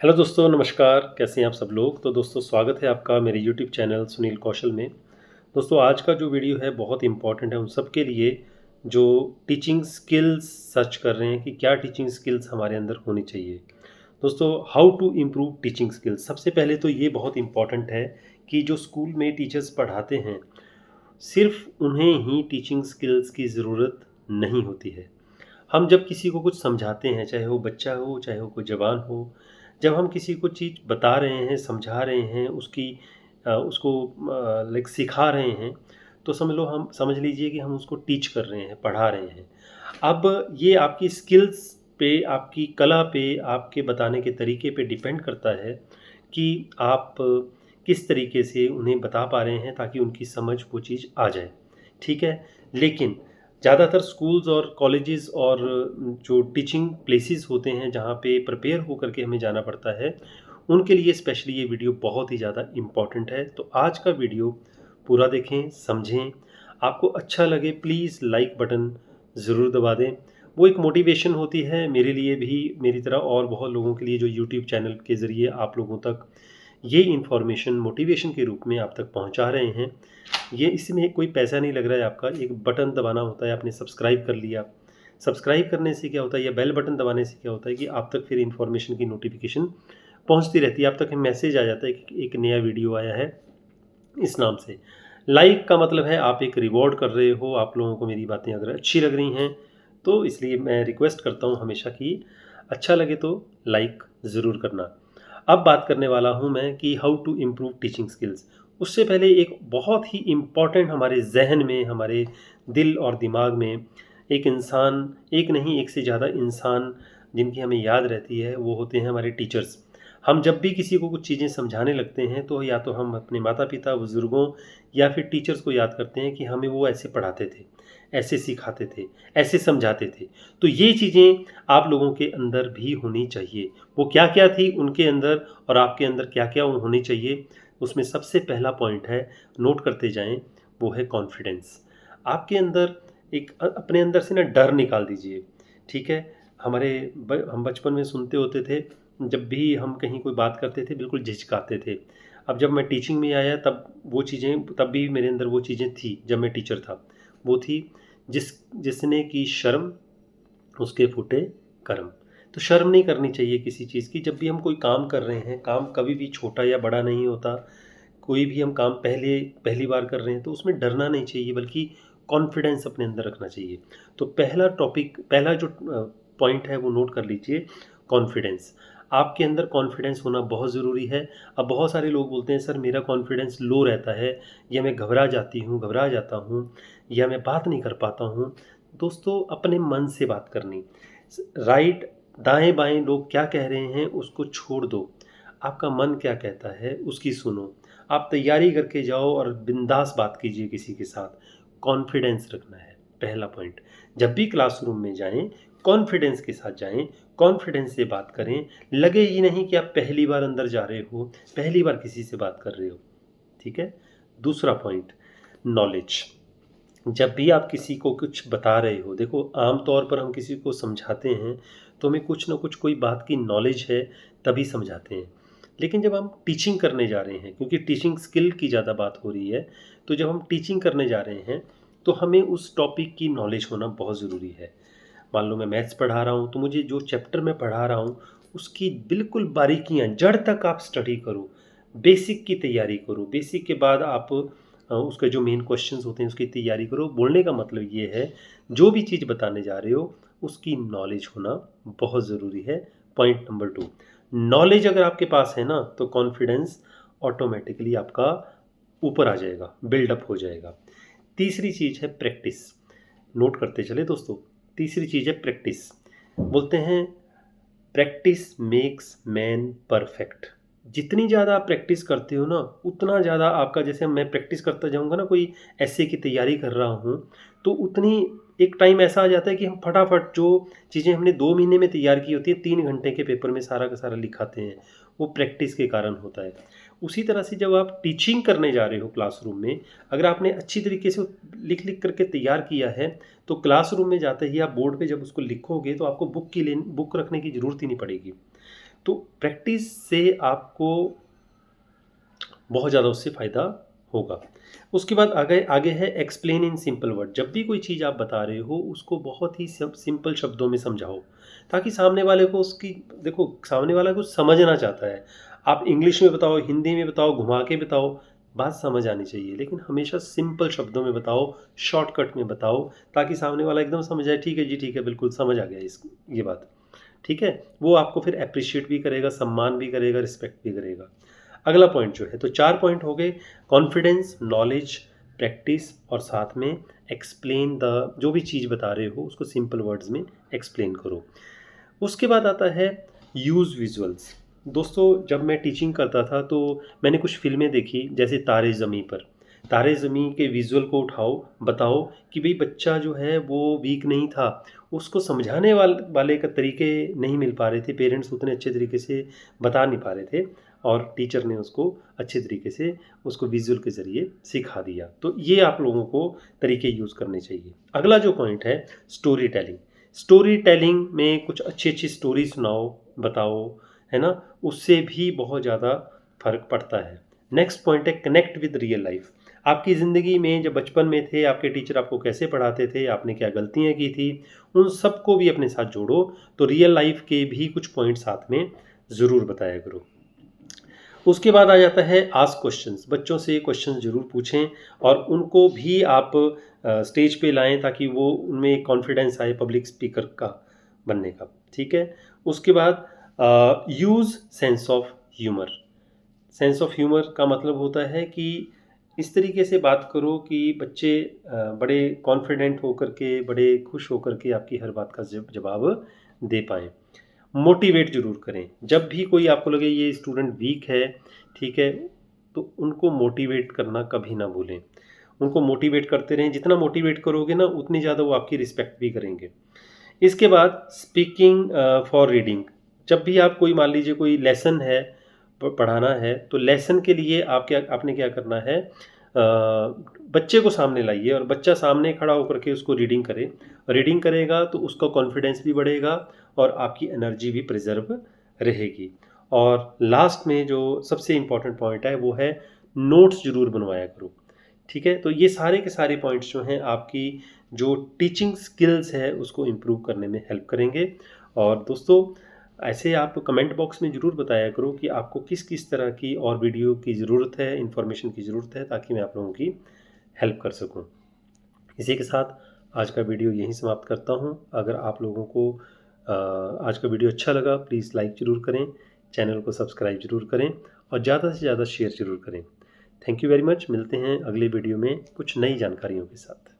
Hello दोस्तों, नमस्कार। कैसे हैं आप सब लोग। तो दोस्तों, स्वागत है आपका मेरे यूट्यूब चैनल सुनील कौशल में। दोस्तों, आज का जो वीडियो है बहुत इम्पॉर्टेंट है उन सब के लिए जो टीचिंग स्किल्स सर्च कर रहे हैं कि क्या टीचिंग स्किल्स हमारे अंदर होनी चाहिए। दोस्तों, how to improve teaching skills. सबसे पहले तो ये बहुत इम्पॉर्टेंट है कि जो स्कूल में टीचर्स पढ़ाते हैं, सिर्फ उन्हें ही टीचिंग स्किल्स की ज़रूरत नहीं होती है। हम जब किसी को कुछ समझाते हैं, चाहे वो बच्चा हो, चाहे वो कोई जवान हो, जब हम किसी को चीज़ बता रहे हैं, समझा रहे हैं, उसको लाइक सिखा रहे हैं, तो समझ लीजिए कि हम उसको टीच कर रहे हैं, पढ़ा रहे हैं। अब ये आपकी स्किल्स पे, आपकी कला पे, आपके बताने के तरीके पे डिपेंड करता है कि आप किस तरीके से उन्हें बता पा रहे हैं ताकि उनकी समझ वो चीज़ आ जाए। ठीक है? लेकिन ज़्यादातर स्कूल्स और कॉलेजेस और जो टीचिंग प्लेसेस होते हैं जहाँ पे प्रिपेयर होकर के हमें जाना पड़ता है, उनके लिए स्पेशली ये वीडियो बहुत ही ज़्यादा इम्पॉर्टेंट है। तो आज का वीडियो पूरा देखें, समझें। आपको अच्छा लगे प्लीज़ लाइक बटन ज़रूर दबा दें। वो एक मोटिवेशन होती है मेरे लिए भी, मेरी तरह और बहुत लोगों के लिए जो यूट्यूब चैनल के ज़रिए आप लोगों तक ये इन्फॉर्मेशन मोटिवेशन के रूप में आप तक पहुँचा रहे हैं। ये इसमें कोई पैसा नहीं लग रहा है आपका, एक बटन दबाना होता है, आपने सब्सक्राइब कर लिया। सब्सक्राइब करने से क्या होता है या बेल बटन दबाने से क्या होता है कि आप तक फिर इन्फॉर्मेशन की नोटिफ़िकेशन पहुँचती रहती है, आप तक मैसेज आ जाता है कि एक नया वीडियो आया है इस नाम से। लाइक का मतलब है आप एक रिवॉर्ड कर रहे हो, आप लोगों को मेरी बातें अगर अच्छी लग रही हैं, तो इसलिए मैं रिक्वेस्ट करता हूँ हमेशा कि अच्छा लगे तो लाइक ज़रूर करना। अब बात करने वाला हूँ मैं कि how to improve teaching skills. उससे पहले एक बहुत ही इम्पॉर्टेंट हमारे ज़हन में, हमारे दिल और दिमाग में एक इंसान, एक नहीं एक से ज़्यादा इंसान जिनकी हमें याद रहती है, वो होते हैं हमारे टीचर्स। हम जब भी किसी को कुछ चीज़ें समझाने लगते हैं तो या तो हम अपने माता-पिता, बुज़ुर्गों या फिर टीचर्स को याद करते हैं कि हमें वो ऐसे पढ़ाते थे, ऐसे सिखाते थे, ऐसे समझाते थे। तो ये चीज़ें आप लोगों के अंदर भी होनी चाहिए। वो क्या-क्या थी उनके अंदर और आपके अंदर क्या-क्या होनी चाहिए, उसमें सबसे पहला पॉइंट है, नोट करते जाएँ, वो है कॉन्फिडेंस। आपके अंदर एक अपने अंदर से ना डर निकाल दीजिए, ठीक है? हम बचपन में सुनते होते थे, जब भी हम कहीं कोई बात करते थे बिल्कुल झिझकाते थे। अब जब मैं टीचिंग में आया तब भी मेरे अंदर वो चीज़ें थी जब मैं टीचर था। वो थी, जिसने की शर्म उसके फूटे कर्म। तो शर्म नहीं करनी चाहिए किसी चीज़ की। जब भी हम कोई काम कर रहे हैं, काम कभी भी छोटा या बड़ा नहीं होता। कोई भी हम काम पहली बार कर रहे हैं तो उसमें डरना नहीं चाहिए, बल्कि कॉन्फिडेंस अपने अंदर रखना चाहिए। तो पहला जो पॉइंट है वो नोट कर लीजिए, कॉन्फिडेंस। आपके अंदर कॉन्फिडेंस होना बहुत ज़रूरी है। अब बहुत सारे लोग बोलते हैं सर मेरा कॉन्फिडेंस लो रहता है, या मैं घबरा जाता हूँ, या मैं बात नहीं कर पाता हूँ। दोस्तों, अपने मन से बात करनी। राइट, दाएँ बाएँ लोग क्या कह रहे हैं उसको छोड़ दो। आपका मन क्या कहता है उसकी सुनो। आप तैयारी करके जाओ और बिंदास बात कीजिए किसी के साथ। कॉन्फिडेंस रखना है, पहला पॉइंट। जब भी क्लासरूम में जाएँ, कॉन्फिडेंस के साथ जाएँ, कॉन्फिडेंस से बात करें। लगे ही नहीं कि आप पहली बार अंदर जा रहे हो, पहली बार किसी से बात कर रहे हो। ठीक है? दूसरा पॉइंट, नॉलेज। जब भी आप किसी को कुछ बता रहे हो, देखो आम तौर पर हम किसी को समझाते हैं तो हमें कुछ ना कुछ कोई बात की नॉलेज है तभी समझाते हैं। लेकिन जब हम टीचिंग करने जा रहे हैं, क्योंकि टीचिंग स्किल की ज़्यादा बात हो रही है, तो जब हम टीचिंग करने जा रहे हैं तो हमें उस टॉपिक की नॉलेज होना बहुत ज़रूरी है। मान लो मैं मैथ्स पढ़ा रहा हूँ तो मुझे जो चैप्टर मैं पढ़ा रहा हूँ उसकी बिल्कुल बारीकियाँ जड़ तक आप स्टडी करो, बेसिक की तैयारी करो। बेसिक के बाद आप उसके जो मेन क्वेश्चंस होते हैं उसकी तैयारी करो। बोलने का मतलब ये है, जो भी चीज़ बताने जा रहे हो उसकी नॉलेज होना बहुत ज़रूरी है। पॉइंट नंबर 2, नॉलेज अगर आपके पास है ना तो कॉन्फिडेंस ऑटोमेटिकली आपका ऊपर आ जाएगा, बिल्डअप हो जाएगा। तीसरी चीज़ है प्रैक्टिस। नोट करते चले दोस्तों। तीसरी चीज़ है प्रैक्टिस। बोलते हैं प्रैक्टिस मेक्स मैन परफेक्ट। जितनी ज़्यादा आप प्रैक्टिस करते हो ना, उतना ज़्यादा आपका, जैसे मैं प्रैक्टिस करता जाऊँगा ना, कोई एस्से की तैयारी कर रहा हूँ, तो उतनी एक टाइम ऐसा आ जाता है कि हम फटाफट जो चीज़ें हमने 2 महीने में तैयार की होती हैं, 3 घंटे के पेपर में सारा का सारा लिखाते हैं। वो प्रैक्टिस के कारण होता है। उसी तरह से जब आप टीचिंग करने जा रहे हो क्लासरूम में, अगर आपने अच्छी तरीके से लिख करके तैयार किया है, तो क्लासरूम में जाते ही आप बोर्ड पे जब उसको लिखोगे तो आपको बुक रखने की ज़रूरत ही नहीं पड़ेगी। तो प्रैक्टिस से आपको बहुत ज़्यादा उससे फ़ायदा होगा। उसके बाद आगे आगे है एक्सप्लेन इन सिंपल वर्ड। जब भी कोई चीज़ आप बता रहे हो उसको बहुत ही सिंपल शब्दों में समझाओ, ताकि सामने वाले को उसकी, देखो सामने वाला कुछ समझना चाहता है। आप इंग्लिश में बताओ, हिंदी में बताओ, घुमा के बताओ, बात समझ आनी चाहिए, लेकिन हमेशा सिंपल शब्दों में बताओ, शॉर्टकट में बताओ, ताकि सामने वाला एकदम समझ जाए, ठीक है जी ठीक है, बिल्कुल समझ आ गया इस ये बात, ठीक है। वो आपको फिर अप्रिशिएट भी करेगा, सम्मान भी करेगा, रिस्पेक्ट भी करेगा। अगला पॉइंट जो है, तो 4 पॉइंट हो गए, कॉन्फिडेंस, नॉलेज, प्रैक्टिस और साथ में एक्सप्लेन द, जो भी चीज़ बता रहे हो उसको सिंपल वर्ड्स में एक्सप्लेन करो। उसके बाद आता है यूज़ विजुअल्स। दोस्तों जब मैं टीचिंग करता था तो मैंने कुछ फ़िल्में देखी, जैसे तारे ज़मीं पर। तारे ज़मीं के विज़ुअल को उठाओ, बताओ कि भई बच्चा जो है वो वीक नहीं था, उसको समझाने वाले का तरीके नहीं मिल पा रहे थे, पेरेंट्स उतने अच्छे तरीके से बता नहीं पा रहे थे, और टीचर ने उसको अच्छे तरीके से उसको विज़ुअल के ज़रिए सिखा दिया। तो ये आप लोगों को तरीके यूज़ करने चाहिए। अगला जो पॉइंट है, स्टोरी टेलिंग। स्टोरी टेलिंग में कुछ अच्छी-अच्छी स्टोरी सुनाओ, बताओ, है ना? उससे भी बहुत ज़्यादा फ़र्क पड़ता है। नेक्स्ट पॉइंट है कनेक्ट विद रियल लाइफ़। आपकी ज़िंदगी में जब बचपन में थे, आपके टीचर आपको कैसे पढ़ाते थे, आपने क्या गलतियाँ की थी, उन सबको भी अपने साथ जोड़ो, तो रियल लाइफ़ के भी कुछ पॉइंट साथ में ज़रूर बताया करो। उसके बाद आ जाता है आस्क क्वेश्चंस। बच्चों से क्वेश्चंस ज़रूर पूछें और उनको भी आप स्टेज पे लाएँ, ताकि वो उनमें एक कॉन्फिडेंस आए पब्लिक स्पीकर का बनने का, ठीक है? उसके बाद use sense of humour. Sense of humour का मतलब होता है कि इस तरीके से बात करो कि बच्चे बड़े कॉन्फिडेंट होकर के, बड़े खुश होकर के आपकी हर बात का जवाब दे पाएँ। मोटिवेट ज़रूर करें। जब भी कोई आपको लगे ये स्टूडेंट वीक है, ठीक है, तो उनको मोटिवेट करना कभी ना भूलें। उनको मोटिवेट करते रहें, जितना मोटिवेट करोगे ना उतनी ज़्यादा वो आपकी रिस्पेक्ट भी करेंगे। इसके बाद स्पीकिंग फॉर रीडिंग। जब भी आप कोई, मान लीजिए कोई लेसन है, पढ़ाना है, तो लेसन के लिए आपने क्या करना है, बच्चे को सामने लाइए और बच्चा सामने खड़ा होकर के उसको रीडिंग करे। रीडिंग करेगा तो उसका कॉन्फिडेंस भी बढ़ेगा और आपकी एनर्जी भी प्रिजर्व रहेगी। और लास्ट में जो सबसे इम्पोर्टेंट पॉइंट है वो है नोट्स ज़रूर बनवाया करो, ठीक है। तो ये सारे के सारे पॉइंट्स जो हैं आपकी जो टीचिंग स्किल्स है उसको इम्प्रूव करने में हेल्प करेंगे। और दोस्तों ऐसे आप कमेंट बॉक्स में ज़रूर बताया करो कि आपको किस किस तरह की और वीडियो की ज़रूरत है, इन्फॉर्मेशन की ज़रूरत है, ताकि मैं आप लोगों की हेल्प कर सकूं। इसी के साथ आज का वीडियो यहीं समाप्त करता हूं। अगर आप लोगों को आज का वीडियो अच्छा लगा, प्लीज़ लाइक ज़रूर करें, चैनल को सब्सक्राइब ज़रूर करें और ज़्यादा से ज़्यादा शेयर ज़रूर करें। Thank you very much. मिलते हैं अगले वीडियो में कुछ नई जानकारियों के साथ।